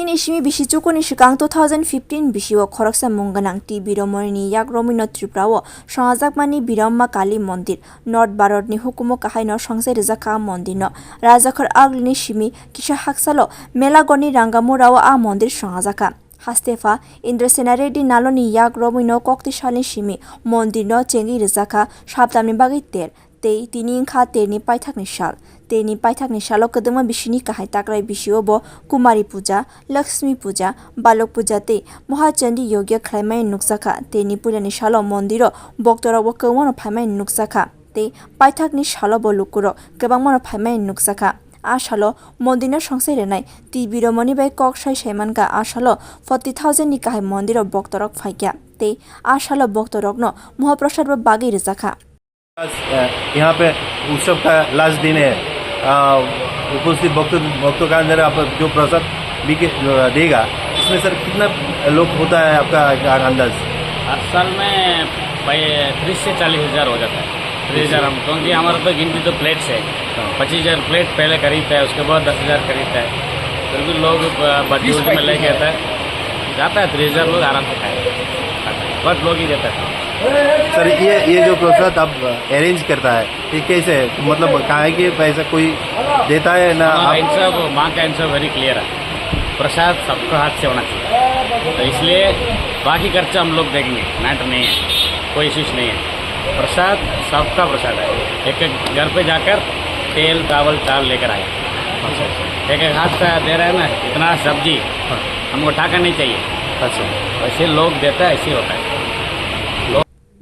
Nini shimi bishi chukuni shikang 2015 bishi o khoroksa munganang ti Bhiramma yak romino triprao songajak mani Bhiramma kali mandir North Bharat ni hukumo kahai no songsai rwkha mandir no rajakhar aguli ni simi kisa hakchal melaghar ni rangamura a mandir songajaka haste Indrasena reddy nallu ni yak romino koktishalni simi mandir no chengi rwkha Saltham ni bagwi tei tini ungkha ni Paithak ni sal teni Paithak ni salo kedema bishini kahai takrai bisio bo kumari puja Lakshmi puja balok puja te mohachandi yogya khlaimai nukjaka teni puja ni salo mandiro bhokto rok bo kwbangno phaimai nukjaka te Paithak ni salo bo lokuro kwbangno phaimai nukjaka a salo mandino songsai renai ti Bhiramma ni bai koksai saimanka a salo 40,000 ni kahai mandiro bhokto rokphaikha te a salo bhokto rokno mohaprasad bo bagwi rwkha यहाँ पे उत्सव का last दिन है। उपस्थित भक्तों का अंदर आप जो प्रसाद देगा इसमें सर कितना लोग होता है आपका अंदाज? हर साल में 30 से 40,000 हो जाता है। 30,000 हम क्योंकि हमारे तो गिनती तो प्लेट्स है 25,000 प्लेट पहले खरीदता है, उसके बाद 10,000 खरीदता है, फिर भी लोग बड्डी उल्टी में लेके जाता है 30,000 लोग आराम से खाए, बहुत लोग ही देता है। सर ये जो प्रसाद आप अरेंज करता है ये कैसे है? मतलब कहाँ के पैसा कोई देता है ना? माँ का आंसर वेरी क्लियर है, प्रसाद सबका हाथ से होना चाहिए, तो इसलिए बाकी खर्चा हम लोग देखेंगे, मैटर नहीं है, कोई इश्यूज नहीं है। प्रसाद सबका प्रसाद है, एक एक घर पे जाकर तेल चावल चावल लेकर आए, एक एक हाथ से दे रहे हैं ना, इतना सब्जी हमको ठाकर नहीं चाहिए। अच्छा वैसे लोग देता है, ऐसे होता है।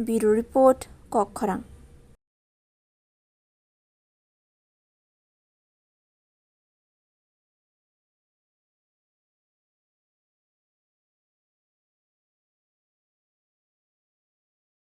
Bureau Report, Kokharang.